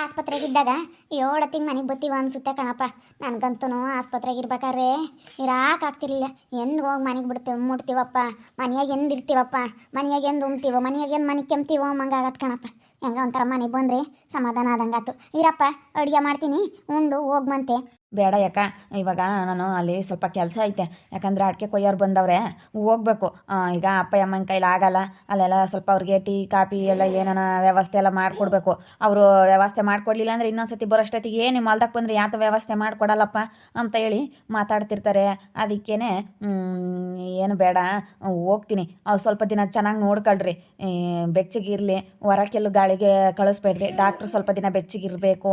ಆಸ್ಪತ್ರೆಗಿದ್ದಾಗ ಏಳತ್ತಿಗೆ ಮನೆಗೆ ಬತ್ತೀವ ಅನ್ಸುತ್ತೆ ಕಣಪ್ಪ. ನನಗಂತೂ ಆಸ್ಪತ್ರೆಗೆ ಇರ್ಬೇಕಾದ್ರೆ ಇರಾಕಾಗ್ತಿರ್ಲಿಲ್ಲ. ಎಂದು ಹೋಗಿ ಮನೆಗೆ ಮುಟ್ತೀವಪ್ಪ, ಮನೆಯಾಗ ಎಂದು ಇರ್ತೀವಪ್ಪ, ಮನೆಯಾಗ ಎಂದು ಉಣ್ತೀವೋ, ಮನೆಯಾಗ ಎಂದು ಮನೆ ಕೆಮ್ತೀವೋ ಮಂಗಾಗತ್ತೆ ಕಣಪ್ಪ. ಹೆಂಗ ಒಂಥರ ಮನೆಗೆ ಬಂದರೆ ಸಮಾಧಾನ ಆದಂಗಾತು. ಇರಪ್ಪ ಅಡುಗೆ ಮಾಡ್ತೀನಿ, ಉಂಡು ಹೋಗ್ಮಂತೆ. ಬೇಡ ಯಾಕ, ಇವಾಗ ನಾನು ಅಲ್ಲಿ ಸ್ವಲ್ಪ ಕೆಲಸ ಐತೆ. ಯಾಕಂದರೆ ಅಡಿಕೆ ಕೊಯ್ಯೋರು ಬಂದವ್ರೆ, ಹೋಗ್ಬೇಕು. ಈಗ ಅಪ್ಪ ಅಮ್ಮನ ಕೈಲಿ ಆಗಲ್ಲ. ಅಲ್ಲೆಲ್ಲ ಸ್ವಲ್ಪ ಅವ್ರಿಗೆ ಟೀ ಕಾಫಿ ಎಲ್ಲ ಏನಾನ ವ್ಯವಸ್ಥೆ ಎಲ್ಲ ಮಾಡಿಕೊಡ್ಬೇಕು. ಅವರು ವ್ಯವಸ್ಥೆ ಮಾಡಿಕೊಡ್ಲಿಲ್ಲ ಅಂದರೆ ಇನ್ನೊಂದ್ಸತಿ ಬರೋಷ್ಟೊತ್ತಿಗೆ ನಿಮ್ಮ ಹೊಲ್ದಕ್ಕೆ ಬಂದರೆ ಯಾತ ವ್ಯವಸ್ಥೆ ಮಾಡಿಕೊಡಲ್ಲಪ್ಪ ಅಂತ ಹೇಳಿ ಮಾತಾಡ್ತಿರ್ತಾರೆ. ಅದಕ್ಕೇ ಏನು ಬೇಡ, ಹೋಗ್ತೀನಿ. ಅವ್ರು ಸ್ವಲ್ಪ ದಿನ ಚೆನ್ನಾಗಿ ನೋಡ್ಕೊಳ್ರಿ, ಬೆಚ್ಚಗಿರಲಿ, ಹೊರಕ್ಕೆಲ್ಲೂ ಗಾಳಿಗೆ ಕಳಿಸ್ಬೇಡ್ರಿ. ಡಾಕ್ಟ್ರು ಸ್ವಲ್ಪ ದಿನ ಬೆಚ್ಚಗಿರಬೇಕು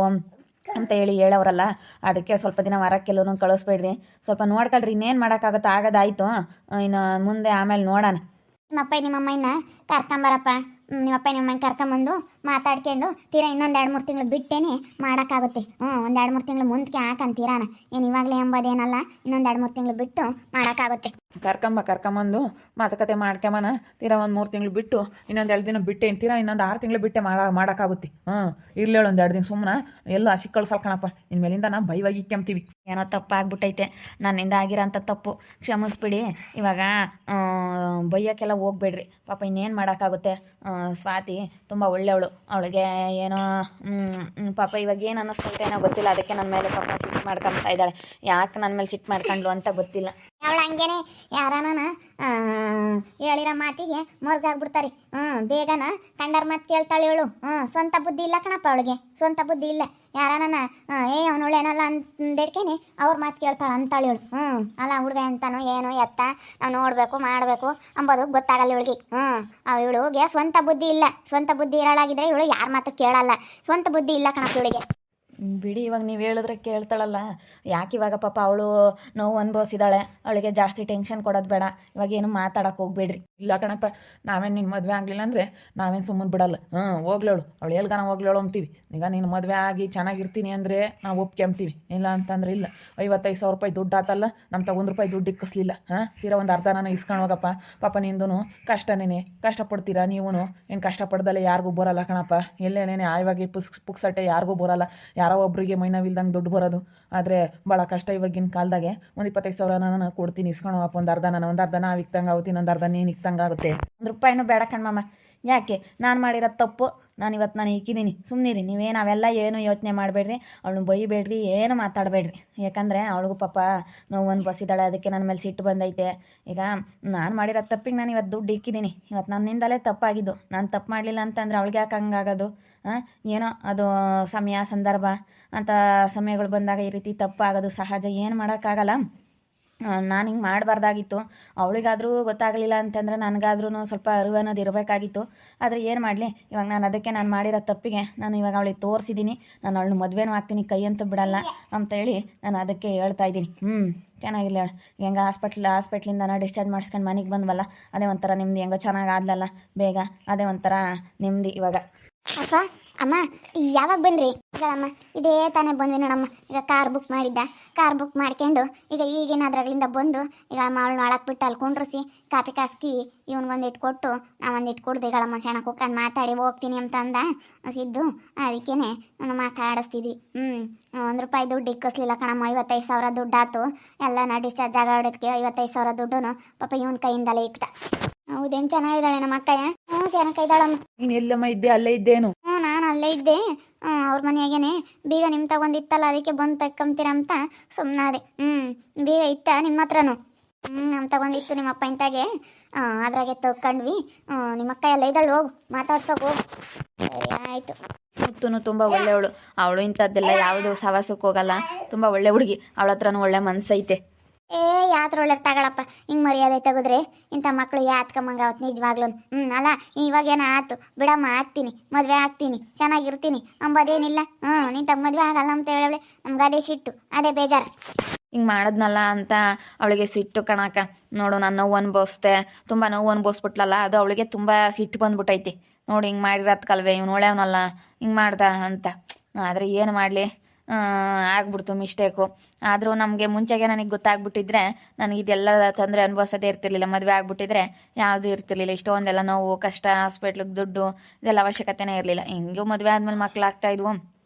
ಅಂತ ಹೇಳವ್ರಲ್ಲ, ಅದಕ್ಕೆ ಸ್ವಲ್ಪ ದಿನ ಹೊರಕ್ಕೆಲ್ಲೂ ಕಳಿಸ್ಬೇಡ್ರಿ. ಸ್ವಲ್ಪ ನೋಡ್ಕೊಳ್ರಿ. ಇನ್ನೇನು ಮಾಡೋಕ್ಕಾಗುತ್ತೋ ಆಗೋದಾಯಿತು. ಇನ್ನು ಮುಂದೆ ಆಮೇಲೆ ನೋಡೋಣ. ನಿಮ್ಮಪ್ಪ ನಿಮ್ಮಮ್ಮನ ಕರ್ಕೊಂಬರಪ್ಪ. ನಿಮ್ಮಪ್ಪ ನಿಮ್ಮಮ್ಮನ ಕರ್ಕೊಂಬಂದು ಮಾತಾಡ್ಕೊಂಡು ತೀರಾ ಇನ್ನೊಂದು 2-3 ತಿಂಗಳು ಬಿಟ್ಟೇನೆ ಮಾಡೋಕ್ಕಾಗುತ್ತೆ. ಒಂದು 2-3 ತಿಂಗಳು ಮುಂದಕ್ಕೆ ಹಾಕಂತೀರಾನ. ಏನು ಇವಾಗಲೇ ಎಂಬುದೇನಲ್ಲ, ಇನ್ನೊಂದು 2-3 ತಿಂಗಳು ಬಿಟ್ಟು ಮಾಡೋಕ್ಕಾಗುತ್ತೆ. ಕರ್ಕೊಂಬಂದು ಮಾತುಕತೆ ಮಾಡ್ಕೊಂಬನ. ತೀರಾ ಒಂದು 3 ತಿಂಗಳು ಬಿಟ್ಟು, ಇನ್ನೊಂದು 2 ದಿನ ಬಿಟ್ಟೆ ತೀರಾ ಇನ್ನೊಂದು 6 ತಿಂಗಳು ಬಿಟ್ಟೆ ಮಾಡೋಕ್ಕಾಗುತ್ತೆ. ಇರ್ಲೇಳು ಒಂದು 2 ದಿನ ಸುಮ್ಮನೆ ಎಲ್ಲ ಹಸಿ ಕಳ್ಸಲ್ಕಣಪ್ಪ. ಇನ್ಮೇಲಿಂದ ನಾವು ಬೈವಾಗಿ ಕೆಮ್ತೀವಿ. ಏನೋ ತಪ್ಪಾಗ್ಬಿಟ್ಟೈತೆ, ನನ್ನಿಂದ ಆಗಿರೋಂಥ ತಪ್ಪು ಕ್ಷಮಿಸ್ಬಿಡಿ. ಇವಾಗ ಬೈಯೋಕ್ಕೆಲ್ಲ ಹೋಗ್ಬೇಡ್ರಿ ಪಾಪ. ಇನ್ನೇನು ಮಾಡೋಕ್ಕಾಗುತ್ತೆ. ಸ್ವಾತಿ ತುಂಬ ಒಳ್ಳೆಯವಳು. ಅವಳಿಗೆ ಏನೋ ಪಾಪ ಇವಾಗ ಏನು ಅನ್ನಿಸ್ತೈತೆ ಏನೋ ಗೊತ್ತಿಲ್ಲ. ಅದಕ್ಕೆ ನನ್ನ ಮೇಲೆ ಪಾಪ ಸಿಟ್ಟು ಮಾಡ್ಕೊತಾ ಇದ್ದಾಳೆ. ಯಾಕೆ ನನ್ನ ಮೇಲೆ ಸಿಟ್ಟು ಮಾಡ್ಕೊಂಡ್ಲು ಅಂತ ಗೊತ್ತಿಲ್ಲ. ಅವಳು ಹಂಗೇನೆ ಯಾರಾನ ಹೇಳಿರೋ ಮಾತಿಗೆ ಮೊರ್ಗಾಗ್ಬಿಡ್ತಾರೆ. ಬೇಗನ ಕಂಡರ್ ಮಾತು ಕೇಳ್ತಾಳೆ ಇವಳು. ಸ್ವಂತ ಬುದ್ಧಿ ಇಲ್ಲ ಕಣಪ್ಪ ಅವಳಿಗೆ, ಸ್ವಂತ ಬುದ್ಧಿ ಇಲ್ಲ. ಯಾರಾನ ಅವನವಳು ಏನಲ್ಲ ಅಂದೇಡ್ಕೇನೆ ಅವ್ರ ಮಾತು ಕೇಳ್ತಾಳೆ ಅಂತಾಳೆ ಇವಳು. ಅಲ್ಲ ಹುಡುಗ ಅಂತಾನೋ ಏನೋ ಎತ್ತ ನಾವು ನೋಡಬೇಕು ಮಾಡಬೇಕು ಅಂಬೋದು ಗೊತ್ತಾಗಲ್ಲ ಇವಳಿಗೆ. ಇವಳಿಗೆ ಸ್ವಂತ ಬುದ್ಧಿ ಇಲ್ಲ. ಸ್ವಂತ ಬುದ್ಧಿ ಇರೋಳಾಗಿದ್ರೆ ಇವಳು ಯಾರ ಮಾತು ಕೇಳಲ್ಲ. ಸ್ವಂತ ಬುದ್ಧಿ ಇಲ್ಲ ಕಣಪ್ಪ ಇವಳಿಗೆ. ಬಿಡಿ, ಇವಾಗ ನೀವು ಹೇಳಿದ್ರೆ ಕೇಳ್ತಾಳಲ್ಲ. ಯಾಕೆ ಇವಾಗ ಪಾಪ ಅವಳು ನೋವು ಅನುಭವಿಸಿದಾಳೆ. ಅವಳಿಗೆ ಜಾಸ್ತಿ ಟೆನ್ಷನ್ ಕೊಡೋದು ಬೇಡ. ಇವಾಗ ಏನು ಮಾತಾಡೋಕೆ ಹೋಗ್ಬೇಡ್ರಿ. ಇಲ್ಲ ಕಣಪ್ಪ, ನಾವೇನು ನಿನ್ನ ಮದುವೆ ಆಗಲಿಲ್ಲ ಅಂದರೆ ನಾವೇನು ಸುಮ್ಮನೆ ಬಿಡಲ್ಲ. ಹೋಗ್ಲೇಳು, ಅವಳು ಎಲ್ಗಾನ ಹೋಗ್ಲೇಳು ಅಂತೀವಿ. ಈಗ ನೀನು ಮದುವೆ ಆಗಿ ಚೆನ್ನಾಗಿರ್ತೀನಿ ಅಂದರೆ ನಾವು ಒಪ್ಕೊಂತೀವಿ. ಇಲ್ಲ ಅಂತಂದ್ರೆ ಇಲ್ಲ. 55,000 ರೂಪಾಯಿ ದುಡ್ಡು ಆತಲ್ಲ, ನಮ್ಮ ₹1 ದುಡ್ಡು ಇಕ್ಕಿಸ್ಲಿಲ್ಲ. ತೀರಾ ಒಂದು ಅರ್ಧ ನಾನು ಇಸ್ಕೊಂಡು ಹೋಗಪ್ಪ. ಪಾಪ ನಿಂದು ಕಷ್ಟನೇ, ಕಷ್ಟಪಡ್ತೀರಾ ನೀವು. ಏನು ಕಷ್ಟಪಡ್ದಲ್ಲೇ ಯಾರಿಗೂ ಬರೋಲ್ಲ ಕಣಪ್ಪ. ಎಲ್ಲೇನೇನೆ ಆಯವಾಗಿ ಪುಕ್ಸಟ್ಟೆ ಯಾರಿಗೂ ಬರೋಲ್ಲ. ಯಾರೋ ಒಬ್ಬರಿಗೆ ಮೈನವಿಲ್ದಂಗೆ ದುಡ್ಡು ಬರೋದು. ಆದರೆ ಭಾಳ ಕಷ್ಟ ಇವಾಗಿನ ಕಾಲದಾಗೆ. ಒಂದು 25,000 ನಾನು ಕೊಡ್ತೀನಿ, ಇಸ್ಕೊಂಡು ಹೋಗಪ್ಪ. ಒಂದು ಅರ್ಧ ನಾವು ಇಕ್ತಂಗೆ ಆಗುತ್ತೆ, ಇನ್ನೊಂದು ಅರ್ಧ ನೀನು ಇಕ್ತಂಗೆ ಆಗುತ್ತೆ. ₹1 ಬೇಡ ಕಣ್ಮಮ್ಮ. ಯಾಕೆ? ನಾನು ಮಾಡಿರೋದು ತಪ್ಪು. ನಾನು ಇಕ್ಕಿದ್ದೀನಿ, ಸುಮ್ಮನಿರಿ ನೀವೇನು. ಅವೆಲ್ಲ ಏನು ಯೋಚನೆ ಮಾಡಬೇಡ್ರಿ. ಅವಳನ್ನ ಬೈಬೇಡ್ರಿ, ಏನು ಮಾತಾಡಬೇಡ್ರಿ. ಯಾಕಂದರೆ ಅವಳಿಗೂ ಪಾಪ ನೋವು ಅನುಭವಿಸಿದಾಳೆ. ಅದಕ್ಕೆ ನನ್ನ ಮೇಲೆ ಸಿಟ್ಟು ಬಂದೈತೆ. ಈಗ ನಾನು ಮಾಡಿರೋ ತಪ್ಪಿಗೆ ನಾನು ಇವತ್ತು ದುಡ್ಡು ಇಕ್ಕಿದ್ದೀನಿ. ಇವತ್ತು ನನ್ನಿಂದಲೇ ತಪ್ಪಾಗಿದ್ದು. ನಾನು ತಪ್ಪು ಮಾಡಲಿಲ್ಲ ಅಂತಂದರೆ ಅವಳಿಗೆ ಯಾಕೆ ಹಂಗಾಗೋದು? ಏನೋ ಅದು ಸಮಯ ಸಂದರ್ಭ ಅಂತ ಸಮಯಗಳು ಬಂದಾಗ ಈ ರೀತಿ ತಪ್ಪಾಗೋದು ಸಹಜ. ಏನು ಮಾಡೋಕ್ಕಾಗಲ್ಲ. ನಾನು ಹಿಂಗೆ ಮಾಡಬಾರ್ದಾಗಿತ್ತು. ಅವಳಿಗಾದರೂ ಗೊತ್ತಾಗಲಿಲ್ಲ ಅಂತಂದರೆ ನನಗಾದ್ರೂ ಸ್ವಲ್ಪ ಅರಿವು ಅನ್ನೋದು ಇರಬೇಕಾಗಿತ್ತು. ಆದರೆ ಏನು ಮಾಡಲಿ, ಇವಾಗ ನಾನು ಮಾಡಿರೋ ತಪ್ಪಿಗೆ ನಾನು ಇವಾಗ ಅವಳಿಗೆ ತೋರಿಸಿದ್ದೀನಿ. ನಾನು ಅವಳನ್ನ ಮದುವೆನೂ ಆಗ್ತೀನಿ, ಕೈ ಅಂತೂ ಬಿಡಲ್ಲ ಅಂತೇಳಿ ನಾನು ಅದಕ್ಕೆ ಹೇಳ್ತಾ ಇದ್ದೀನಿ. ಚೆನ್ನಾಗಿಲ್ಲ ಹೇಳು. ಹೆಂಗೆ ಹಾಸ್ಪಿಟ್ಲಿಂದ ಡಿಸ್ಚಾರ್ಜ್ ಮಾಡಿಸ್ಕೊಂಡು ಮನೆಗೆ ಬಂದ್ವಲ್ಲ, ಅದೇ ಒಂಥರ ನಿಮ್ದು ಹೆಂಗೋ ಚೆನ್ನಾಗಿ ಆದ್ಲಲ್ಲ ಬೇಗ, ಅದೇ ಒಂಥರ ನೆಮ್ಮದಿ ಇವಾಗ. ಅಪ್ಪ ಅಮ್ಮ ಯಾವಾಗ ಬನ್ರಿ? ಈಗಳಮ್ಮ ಇದೇ ತಾನೇ ಬಂದ್ವಿ ನೋಡಮ್ಮ. ಈಗ ಕಾರ್ ಬುಕ್ ಮಾಡಿದ್ದ, ಕಾರ್ ಬುಕ್ ಮಾಡ್ಕೊಂಡು ಈಗ ಈಗಿನ ಅದ್ರಗಳಿಂದ ಬಂದು ಈಗ ಅವಳನ್ನ ಒಳಗೆ ಬಿಟ್ಟು ಅಲ್ಲಿ ಕುಂಡ್ರಿಸಿ ಕಾಪಿ ಕಾಸ್ಕಿ ಇವ್ನಿಗೊಂದಿಟ್ಟು ಕೊಟ್ಟು ನಾವೊಂದಿಟ್ಟು ಕುಡ್ದು ಈಗಳಮ್ಮ ಚೆನ್ನಾಗಿ ಕೂತ್ಕೊಂಡು ಮಾತಾಡಿ ಹೋಗ್ತೀನಿ ಅಂತ ಅಂದ ಸಿದ್ದು. ಅದಕ್ಕೇ ನಾನು ಮಾತಾಡಿಸ್ತಿದ್ವಿ. ₹1 ದುಡ್ಡು ಇಕ್ಕಿಸ್ಲಿಲ್ಲ ಕಣಮ್ಮ. 55,000 ದುಡ್ಡು ಆಯ್ತು. ಎಲ್ಲ ಡಿಸ್ಚಾರ್ಜ್ ಆಗೋದಕ್ಕೆ 55,000 ದುಡ್ಡು ಪಾಪ ಇವನ ಕೈಯಿಂದಲೇ ಇಕ್ತ. ಹೌದೇನು ಚೆನ್ನಾಗಿದ್ದಾಳೆ ನಮ್ಮ ಅಕ್ಕಯ್ಯ? ಚೆನ್ನಾಗಿದ್ದಾಳಮ್ಮ. ನೀನು ಎಲ್ಲಮ್ಮ ಇದ್ದೆ? ಅಲ್ಲೇ ಇದ್ದೇನು? ನಾನು ಅಲ್ಲೇ ಇದ್ದೆ. ಅವ್ರ ಮನೆಯಾಗೇನೆ ಬೀಗ ನಿಮ್ಮ ತಗೊಂಡಿತ್ತಲ್ಲ, ಅದಕ್ಕೆ ಬಂದು ತಕ್ಕೊಂತೀರ ಅಂತ ಸುಮ್ಮನಾದೆ. ಬೀಗ ಇತ್ತ ನಿಮ್ಮ ಹತ್ರನು? ನಮ್ಮ ತಗೊಂಡಿತ್ತು ನಿಮ್ಮ ಅಪ್ಪ ಇಂತಾಗೆ, ಅದ್ರಾಗೆ ತಗೊಂಡ್ವಿ. ನಿಮ್ಮ ಅಕ್ಕ ಎಲ್ಲ ಇದ್ದಾಳು, ಹೋಗು ಮಾತಾಡ್ಸೋಕೆ ಹೋಗು. ಆಯಿತು. ಮುತ್ತುನು ತುಂಬ ಒಳ್ಳೆಯವಳು. ಅವಳು ಇಂಥದ್ದೆಲ್ಲ ಯಾವುದು ಸವಾಸಕ್ಕೆ ಹೋಗಲ್ಲ. ತುಂಬ ಒಳ್ಳೆ ಹುಡುಗಿ. ಅವಳ ಹತ್ರನೂ ಒಳ್ಳೆ ಮನಸ್ಸೈತೆ. ಯಾತ್ರ ಒಳ್ಳೆ ತಗೊಳಪ್ಪ. ಹಿಂಗೆ ಮರ್ಯಾದೆ ತೆಗೆದ್ರೆ ಇಂಥ ಮಕ್ಕಳು ಯಾತ್ಕಮ್ಮಂಗಾವತ್ತು ನಿಜವಾಗ್ಲೂ. ಅಲ್ಲ ಇವಾಗೇನೋ ಆಯ್ತು ಬಿಡಮ್ಮ, ಆಗ್ತೀನಿ, ಮದುವೆ ಆಗ್ತೀನಿ, ಚೆನ್ನಾಗಿರ್ತೀನಿ ಅಂಬೋದೇನಿಲ್ಲ. ನಿಂತಾಗ ಮದುವೆ ಆಗಲ್ಲ ಅಂತ ಹೇಳವಳೆ. ನಮ್ಗೆ ಅದೇ ಸಿಟ್ಟು, ಅದೇ ಬೇಜಾರು. ಹಿಂಗೆ ಮಾಡಿದ್ನಲ್ಲ ಅಂತ ಅವಳಿಗೆ ಸಿಟ್ಟು ಕಣಕ್ಕ. ನೋಡು, ನಾನು ನೋವು ಅನುಭವಿಸ್ದೆ, ತುಂಬ ನೋವು ಅನುಭವಿಸ್ಬಿಟ್ಲಲ್ಲ, ಅದು ಅವಳಿಗೆ ತುಂಬ ಸಿಟ್ಟು ಬಂದ್ಬಿಟ್ಟೈತಿ. ನೋಡಿ ಹಿಂಗೆ ಮಾಡಿರೋದು ಕಲ್ವೆ, ಇವ್ನು ಒಳ್ಳೆಯವನಲ್ಲ ಹಿಂಗೆ ಮಾಡ್ದ ಅಂತ. ಆದರೆ ಏನು ಮಾಡಲಿ, ಆಗ್ಬಿಡ್ತು ಮಿಸ್ಟೇಕು. ಆದರೂ ನಮಗೆ ಮುಂಚೆಗೆ ನನಗೆ ಗೊತ್ತಾಗ್ಬಿಟ್ಟಿದ್ರೆ ನನಗೆ ಇದೆಲ್ಲ ತೊಂದರೆ ಅನುಭವಿಸೋದೇ ಇರ್ತಿರ್ಲಿಲ್ಲ. ಮದುವೆ ಆಗ್ಬಿಟ್ಟಿದ್ರೆ ಯಾವುದೂ ಇರ್ತಿರ್ಲಿಲ್ಲ. ಇಷ್ಟೊಂದೆಲ್ಲ ನೋವು ಕಷ್ಟ, ಹಾಸ್ಪಿಟ್ಲಿಗೆ ದುಡ್ಡು ಇದೆಲ್ಲ ಅವಶ್ಯಕತೆನೇ ಇರಲಿಲ್ಲ. ಹಿಂಗೂ ಮದುವೆ ಆದಮೇಲೆ ಮಕ್ಕಳಾಗ್ತಾಯಿದ್ವು.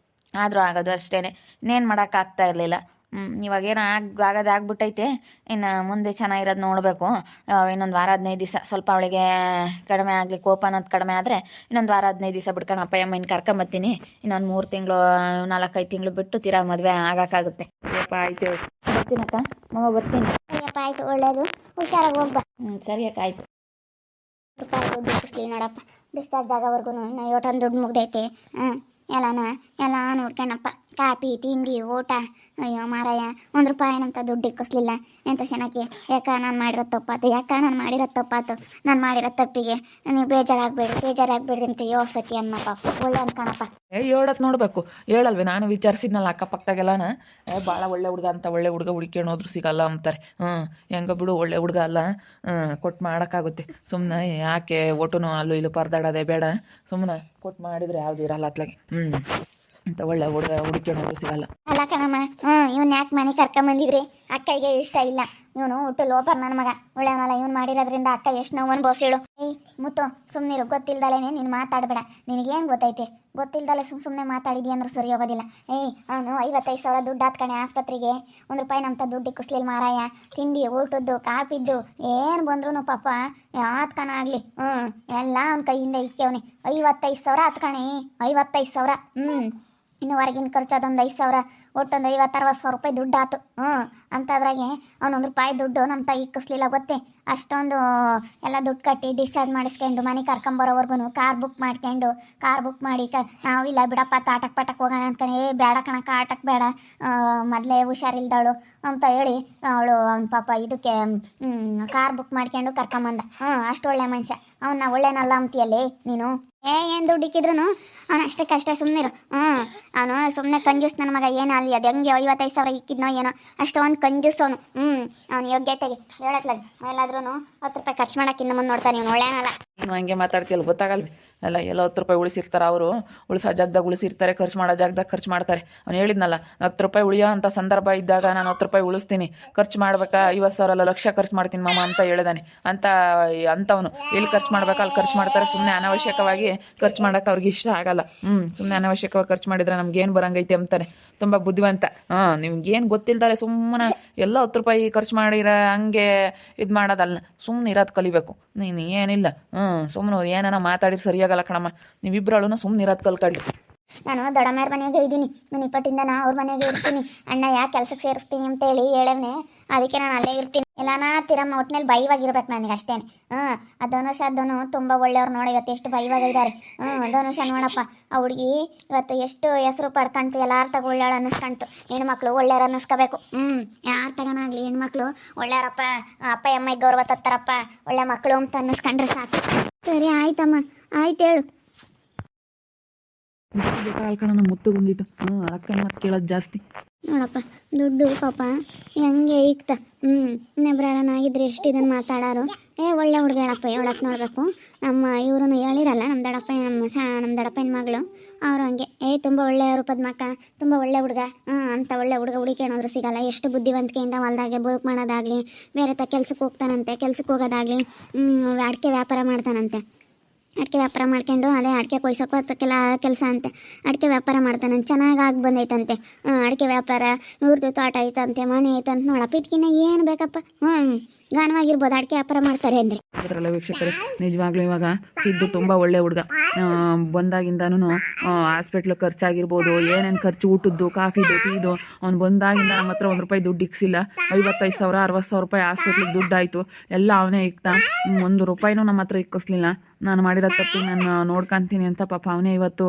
ಆದರೂ ಆಗೋದು ಅಷ್ಟೇ, ಇನ್ನೇನು ಮಾಡೋಕ್ಕಾಗ್ತಾ ಇರಲಿಲ್ಲ. ಇವಾಗೇನೋ ಆಗೋದಾಗ್ಬಿಟ್ಟೈತೆ. ಇನ್ನು ಮುಂದೆ ಚೆನ್ನಾಗಿರೋದು ನೋಡಬೇಕು. ಇನ್ನೊಂದು ವಾರ 15 ದಿವಸ ಸ್ವಲ್ಪ ಅವಳಿಗೆ ಕಡಿಮೆ ಆಗಲಿ, ಕೋಪ ಅನ್ನೋದು ಕಡಿಮೆ ಆದರೆ ಇನ್ನೊಂದು ವಾರ 15 ದಿವಸ ಬಿಟ್ಕೊಂಡು ಅಪ್ಪ ಅಮ್ಮನ ಕರ್ಕೊಂಬರ್ತೀನಿ. ಇನ್ನೊಂದು 3 ತಿಂಗಳು 4-5 ತಿಂಗಳು ಬಿಟ್ಟು ತೀರಾ ಮದುವೆ ಆಗೋಕ್ಕಾಗುತ್ತೆ. ಅಪ್ಪ ಆಯ್ತು. ಬರ್ತೀನಕ್ಕ ಮಗ, ಬರ್ತೀನಿ. ಸರಿಯಪ್ಪ ಆಯ್ತು, ಒಳ್ಳೇದು, ಹುಷಾರಾಗಿ ಹೋಗ್ಬಾ. ಸರಿ ಅಕ್ಕ, ಆಯ್ತು. ರೂಪಾಯಿ ದುಡ್ಡು ಇಕ್ಕಿಸ್ಲಿ ನೋಡಪ್ಪ, ಡಿಸ್ಚಾರ್ಜ್ ಆಗೋವರೆಗೂ ಇನ್ನು ಇವತ್ತೊಂದು ದುಡ್ಡು ಮುಗ್ದೈತೆ. ಎಲ್ಲ ನೋಡ್ಕೊಂಡಪ್ಪ, ಕಾಫಿ ತಿಂಡಿ ಊಟ. ಅಯ್ಯೋ ಮಾರಾಯ, ₹1 ದುಡ್ಡು ಇಕ್ಕಿಸ್ಲಿಲ್ಲ. ಎಂತ ಚೆನ್ನಾಗಿ ಯಾಕ ನಾನು ಮಾಡಿರೋ ತಪ್ಪಾತು, ನಾನು ಮಾಡಿರೋ ತಪ್ಪಿಗೆ ನೀವು ಬೇಜಾರಾಗಬೇಡಿ ಅಂತ ಯೋಸತಿ ಅನ್ನಪ್ಪ, ಒಳ್ಳೆ ಅನ್ಕಣಪ್ಪ. ಹೇಳತ್ ನೋಡಬೇಕು, ಹೇಳಲ್ವೇ ನಾನು ವಿಚಾರಿಸಿದ್ನಲ್ಲ ಅಕ್ಕಪಕ್ಕದಾಗೆಲ್ಲನ, ಭಾಳ ಒಳ್ಳೆ ಹುಡುಗ ಅಂತ, ಒಳ್ಳೆ ಹುಡುಗ ಹುಡುಕ್ಕೊಂಡು ಹೋದ್ರು ಸಿಗಲ್ಲ ಅಂತಾರೆ. ಹೆಂಗ ಬಿಡು, ಒಳ್ಳೆ ಹುಡುಗ ಅಲ್ಲ, ಕೊಟ್ಟು ಮಾಡೋಕ್ಕಾಗುತ್ತೆ. ಸುಮ್ಮನೆ ಯಾಕೆ ಒಟ್ಟುನು ಅಲ್ಲೂ ಇಲ್ಲೂ ಪರದಾಡೋದೇ ಬೇಡ, ಸುಮ್ಮನೆ ಕೊಟ್ಟು ಮಾಡಿದರೆ ಯಾವುದು ಇರಲ್ಲ ಅತ್ಲಾಗೆ. ಅಂತ ಒಳ್ಳೆ ಹುಡುಗ ಹುಡುಕ್ಕೊಂಡು ಹೋದ್ರು ಸಿಗಲ್ಲ. ಅಲ್ಲ ಕಣಮ್ಮ, ಇವ್ನು ಯಾಕೆ ಮನೆ ಕರ್ಕೊಂಬಂದಿದ್ರಿ? ಅಕ್ಕಗೆ ಇಷ್ಟ ಇಲ್ಲ, ಇವನು ಹುಟ್ಟು ಲೋಪರ್ ನನ್ನ ಮಗ, ಒಳ್ಳೆಯವನಲ್ಲ. ಇವ್ನು ಮಾಡಿರೋದ್ರಿಂದ ಅಕ್ಕ ಎಷ್ಟು ನೋವು ಅನ್ಬೋಸಿಳು. ಮುತ್ತು ಸುಮ್ಮನಿರು, ಗೊತ್ತಿಲ್ದಲೇನೆ ನೀನು ಮಾತಾಡಬೇಡ. ನಿನಗೇನು ಗೊತ್ತೈತೆ? ಗೊತ್ತಿಲ್ದಲೆ ಸುಮ್ಮನೆ ಮಾತಾಡಿದಿ ಅಂದ್ರೆ ಸರಿ ಹೋಗೋದಿಲ್ಲ. ಅವನು 55,000 ದುಡ್ಡು ಹಾತ್ಕಣೆ ಆಸ್ಪತ್ರೆಗೆ, ₹1 ನಮ್ತ ದುಡ್ಡು ಇಕ್ಕಿಸ್ಲಿಲ್ಲ ಮಾರಾಯ. ತಿಂಡಿ ಊಟದ್ದು ಕಾಪಿದ್ದು ಏನು ಬಂದ್ರು ಪಾಪ ಯಾತ್ಕನ ಆಗಲಿ ಎಲ್ಲ ಅವ್ನ ಕೈಯಿಂದ ಇಕ್ಕವನೆ. 55,000 ಹತ್ಕಣೆ, 55,000. ಇನ್ನು ಹೊರಗಿನ ಖರ್ಚು ಅದೊಂದು 5,000, ಒಟ್ಟೊಂದು 50-60 ರೂಪಾಯಿ ದುಡ್ಡು ಆಯ್ತು. ಅಂಥದ್ರಾಗೆ ಅವನು ₹1 ದುಡ್ಡು ನಮ್ಮ ತಾಯಿ ಇಕ್ಕಿಸ್ಲಿಲ್ಲ ಗೊತ್ತೇ. ಅಷ್ಟೊಂದು ಎಲ್ಲ ದುಡ್ಡು ಕಟ್ಟಿ ಡಿಸ್ಚಾರ್ಜ್ ಮಾಡಿಸ್ಕೊಂಡು ಮನೆ ಕರ್ಕೊಂಬರೋವರೆಗೂ ಕಾರ್ ಬುಕ್ ಮಾಡಿ ನಾವಿಲ್ಲ ಬಿಡಪ್ಪ ಆಟಕ್ಕೆ ಪಾಟಕ್ಕೆ ಹೋಗೋಣ ಅಂದ್ಕಣೆ. ಬೇಡ ಕಣಕ್ಕ, ಆಟಕ್ಕೆ ಬೇಡ, ಮೊದಲೇ ಹುಷಾರಿಲ್ದವಳು ಅಂತ ಹೇಳಿ ಅವಳು ಅವ್ನ ಪಾಪ ಇದಕ್ಕೆ ಕಾರ್ ಬುಕ್ ಮಾಡ್ಕೊಂಡು ಕರ್ಕೊಂಬಂದ. ಅಷ್ಟು ಒಳ್ಳೆ ಮನುಷ್ಯ ಅವನ್ನ, ಒಳ್ಳೆನಲ್ಲ ಅಂತೀಯಲ್ಲೇ ನೀನು. ಏನು ದುಡ್ಡು ಇಕ್ಕಿದ್ರು ಅವನು ಅಷ್ಟಕ್ಕಷ್ಟೇ, ಸುಮ್ಮನಿರು. ಅವನು ಸುಮ್ಮನೆ ಕಂಜೂಸ್ ನನ್ನ ಮಗ. ಏನು ಅಲ್ಲಿ ಅದು ಹೆಂಗೆ 55,000 ಇಕ್ಕಿದ್ನೋ ಏನೋ, ಅಷ್ಟೊಂದು ಕಂಜೂಸ್ ಅವನು. ಅವ್ನು ಯೋಗ್ಯತೆಗೆ ಹೇಳತ್ಲಾಗ ಎಲ್ಲಾದ್ರೂ ₹10 ಖರ್ಚು ಮಾಡೋಕ್ಕಿಂತ ಮುಂದೆ ನೋಡ್ತಾನೆ, ಇವನು ಒಳ್ಳೆನಲ್ಲ. ನೀನು ಹಂಗೆ ಮಾತಾಡ್ತೀಯಲ್ಲ, ಗೊತ್ತಾಗಲ್ವಿ ಅಲ್ಲ. ಎಲ್ಲ ₹10 ಉಳಿಸಿರ್ತಾರೆ ಅವರು, ಉಳಿಸೋ ಜಾಗದಾಗ ಉಳಿಸಿರ್ತಾರೆ, ಖರ್ಚು ಮಾಡೋ ಜಾಗದಾಗ ಖರ್ಚು ಮಾಡ್ತಾರೆ. ಅವ್ನು ಹೇಳಿದ್ನಲ್ಲ, ₹10 ಉಳಿಯೋ ಅಂಥ ಸಂದರ್ಭ ಇದ್ದಾಗ ನಾನು ₹10 ಉಳಿಸ್ತೀನಿ, ಖರ್ಚು ಮಾಡ್ಬೇಕಾ 50,000 ಅಲ್ಲ ಲಕ್ಷ ಖರ್ಚು ಮಾಡ್ತೀನಿ ಮಾಮ ಅಂತ ಹೇಳಿದಾನೆ. ಅಂಥವನು ಎಲ್ಲಿ ಖರ್ಚು ಮಾಡ್ಬೇಕಾ ಅಲ್ಲಿ ಖರ್ಚು ಮಾಡ್ತಾರೆ. ಸುಮ್ಮನೆ ಅನಾವಶ್ಯಕವಾಗಿ ಖರ್ಚು ಮಾಡೋಕೆ ಅವ್ರಿಗೆ ಇಷ್ಟ ಆಗಲ್ಲ. ಸುಮ್ಮನೆ ಅನಾವಶ್ಯಕವಾಗಿ ಖರ್ಚು ಮಾಡಿದ್ರೆ ನಮ್ಗೇನು ಬರಂಗೈತೆ ಅಂತಾನೆ. ತುಂಬ ಬುದ್ಧಿವಂತ. ನಿಮ್ಗೇನು ಗೊತ್ತಿಲ್ದಾರೆ ಸುಮ್ಮನೆ ಎಲ್ಲ ₹10 ಖರ್ಚು ಮಾಡಿರ ಹಂಗೆ ಇದು ಮಾಡೋದಲ್ಲ, ಸುಮ್ಮನೆ ಇರೋದು ಕಲಿಬೇಕು. ನೀನು ಏನಿಲ್ಲ ಸುಮ್ಮನೆ ಏನಾನ ಮಾತಾಡಿದ್ರೆ ಸರಿಯಾಗಲ್ಲ ಕಣಮ್ಮ. ನೀವಿಬ್ಬರಳು ಸುಮ್ಮನೆ ಇರೋದು ಕಲ್ಕಳ್ಳಿ. ನಾನು ದೊಡ್ಡಮ್ಮಾರ ಮನೆಯಾಗೆ ಇದ್ದೀನಿ, ನಾನು ಇಪ್ಪಟ್ಟಿಂದ ಅವ್ರ ಮನೆಯಾಗೆ ಇರ್ತೀನಿ. ಅಣ್ಣ ಯಾಕೆ ಕೆಲ್ಸಕ್ಕೆ ಸೇರಿಸ್ತೀನಿ ಅಂತೇಳಿ ಹೇಳವ್ನೆ, ಅದಕ್ಕೆ ನಾನು ಅಲ್ಲೇ ಇರ್ತೀನಿ. ಎಲ್ಲಾನ ತಿರಮ್ಮ ಒಟ್ಟಿನಲ್ಲಿ ಬೈವಾಗಿರ್ಬೇಕು ನನಗೆ ಅಷ್ಟೇ. ಆ ಧನುಷ್ ತುಂಬ ಒಳ್ಳೆಯವ್ರು ನೋಡಿ, ಇವತ್ತು ಎಷ್ಟು ಬೈವಾಗಿದ್ದಾರೆ. ಧನುಷ ನೋಡಪ್ಪ, ಆ ಹುಡುಗಿ ಇವತ್ತು ಎಷ್ಟು ಹೆಸರು ಪಡ್ಕಂತು, ಎಲ್ಲಾರು ತಗ ಒಳ್ಳೆಯವ್ರು ಅನ್ನಿಸ್ಕಂತು. ಹೆಣ್ಮಕ್ಳು ಒಳ್ಳೆಯವ್ರು ಅನ್ನಿಸ್ಕೋಬೇಕು. ಯಾರು ತಗನಾಗ್ಲಿ ಹೆಣ್ಮಕ್ಳು ಒಳ್ಳೆಯವ್ರಪ್ಪ, ಅಪ್ಪ ಅಮ್ಮಗೆ ಗೌರವ ತತ್ತಾರಪ್ಪ, ಒಳ್ಳೆ ಮಕ್ಕಳು ಅಂತ ಅನ್ನಿಸ್ಕೊಂಡ್ರೆ ಸಾಕು. ಸರಿ ಆಯ್ತಮ್ಮ, ಆಯ್ತು ಹೇಳು. ಕಣ ನಮ್ಮ ಮುತ್ತುಗೊಂದಿಟ್ಟು ಅಕ್ಕನ ಮತ್ತೆ ಕೇಳೋದು ಜಾಸ್ತಿ. ನೋಡಪ್ಪ ದುಡ್ಡು ಪಾಪ ಹೆಂಗೆ ಇಕ್ತ. ಇನ್ನೊಬ್ರಾಗಿದ್ರೆ ಎಷ್ಟು ಇದನ್ನು ಮಾತಾಡೋರು. ಒಳ್ಳೆ ಹುಡುಗ ಹೇಳಪ್ಪ, ಹೇಳಕ್ಕೆ ನೋಡಬೇಕು. ನಮ್ಮ ಇವ್ರೂ ಹೇಳಿರಲ್ಲ, ನಮ್ಮ ದಡಪ್ಪನ ಮಗಳು ಅವರು ಹಂಗೆ ತುಂಬ ಒಳ್ಳೆ ರೂಪದ ಮಕ್ಕ, ತುಂಬ ಒಳ್ಳೆ ಹುಡುಗ ಅಂತ ಒಳ್ಳೆ ಹುಡುಗ ಹುಡುಕೇನಾದ್ರೂ ಸಿಗಲ್ಲ. ಎಷ್ಟು ಬುದ್ಧಿವಂತಿಕೆಯಿಂದ ಹೊಲ್ದಾಗೆ ಬದುಕು ಮಾಡೋದಾಗಲಿ, ಬೇರೆ ಕೆಲ್ಸಕ್ಕೆ ಹೋಗ್ತಾನಂತೆ, ಕೆಲ್ಸಕ್ಕೆ ಹೋಗೋದಾಗಲಿ, ಅಡಿಕೆ ವ್ಯಾಪಾರ ಮಾಡ್ತಾನಂತೆ. ಅಡಿಕೆ ವ್ಯಾಪಾರ ಮಾಡ್ಕೊಂಡು ಅದೇ ಅಡಿಕೆ ಕೊಯ್ಸೋಕೆ ಕೆಲಸ ಅಂತೆ. ಅಡಿಕೆ ವ್ಯಾಪಾರ ಮಾಡ್ತಾನಂತೆ, ಚೆನ್ನಾಗಿ ಬಂದೈತಂತೆ. ಅಡಿಕೆ ವ್ಯಾಪಾರ, ಇವ್ರದ್ದು ತೋಟ ಐತಂತೆ, ಮನೆ ಐತಂತ. ನೋಡಪ್ಪ ಇದಕ್ಕಿನ್ನ ಏನು ಬೇಕಪ್ಪ. ಗಾನವಾಗಿರ್ಬೋದು, ಅಡಿಕೆ ವ್ಯಾಪಾರ ಮಾಡ್ತಾರೆ ಅಂದರೆ. ಅದರಲ್ಲ ವೀಕ್ಷಕರೇ, ನಿಜವಾಗ್ಲೂ ಇವಾಗ ಸಿದ್ದು ತುಂಬ ಒಳ್ಳೆ ಹುಡುಗ. ಬಂದಾಗಿಂದನೂ ಹಾಸ್ಪಿಟ್ಲ್ ಖರ್ಚಾಗಿರ್ಬೋದು, ಏನೇನು ಖರ್ಚು, ಊಟದ್ದು, ಕಾಫಿದು, ಟೀದು, ಅವ್ನು ಬಂದಾಗಿಂದ ನಮ್ಮ ಹತ್ರ ₹1 ದುಡ್ಡು ಇಕ್ಸಿಲ್ಲ. 55,000 60,000 ರೂಪಾಯಿ ಹಾಸ್ಪಿಟ್ಲಿಗೆ ದುಡ್ಡು ಆಯಿತು, ಎಲ್ಲ ಅವನೇ ಇಕ್ತಾ. ₹1 ನಮ್ಮ ಹತ್ರ ಇಕ್ಕಿಸ್ಲಿಲ್ಲ. ನಾನು ಮಾಡಿರೋ ತಪ್ಪಿಗೆ ನಾನು ನೋಡ್ಕೊತೀನಿ ಅಂತ ಪಾಪ ಅವನೇ ಇವತ್ತು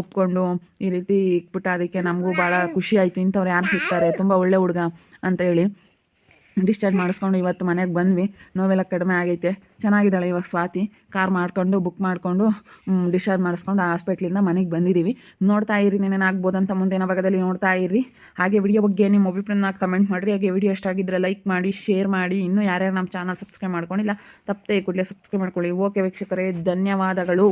ಒಪ್ಕೊಂಡು ಈ ರೀತಿ ಇಕ್ಬಿಟ್ಟ. ಅದಕ್ಕೆ ನಮಗೂ ಭಾಳ ಖುಷಿ ಆಯಿತು. ಇಂಥವ್ರು ಯಾರು ಸಿಗ್ತಾರೆ, ತುಂಬ ಒಳ್ಳೆ ಹುಡುಗ ಅಂತ ಹೇಳಿ ಡಿಸ್ಚಾರ್ಜ್ ಮಾಡಿಸ್ಕೊಂಡು ಇವತ್ತು ಮನೆಗೆ ಬಂದ್ವಿ. ನೋವೆಲ್ಲ ಕಡಿಮೆ ಆಗೈತೆ, ಚೆನ್ನಾಗಿದ್ದಾಳೆ ಇವಾಗ ಸ್ವಾತಿ. ಕಾರ್ ಬುಕ್ ಮಾಡಿಕೊಂಡು ಡಿಸ್ಚಾರ್ಜ್ ಮಾಡಿಸ್ಕೊಂಡು ಹಾಸ್ಪಿಟ್ಲಿಂದ ಮನೆಗೆ ಬಂದಿದ್ದೀವಿ. ನೋಡ್ತಾ ಇರಿ, ಏನೇನಾಗ್ಬೋದಂತ ಮುಂದಿನ ಭಾಗದಲ್ಲಿ ನೋಡ್ತಾ ಇರಿ. ಹಾಗೆ ವಿಡಿಯೋ ಬಗ್ಗೆ ನಿಮ್ಮ ಅಭಿಪ್ರಾಯನ ಕಮೆಂಟ್ ಮಾಡಿರಿ. ಹಾಗೆ ವಿಡಿಯೋ ಎಷ್ಟಾಗಿದ್ದರೆ ಲೈಕ್ ಮಾಡಿ, ಶೇರ್ ಮಾಡಿ. ಇನ್ನೂ ಯಾರ್ಯಾರು ನಮ್ಮ ಚಾನಲ್ ಸಬ್ಸ್ಕ್ರೈಬ್ ಮಾಡ್ಕೊಂಡಿಲ್ಲ ತಪ್ಪದೆ ಕೂಡಲೇ ಸಬ್ಸ್ಕ್ರೈಬ್ ಮಾಡ್ಕೊಳ್ಳಿ. ಓಕೆ ವೀಕ್ಷಕರೇ, ಧನ್ಯವಾದಗಳು.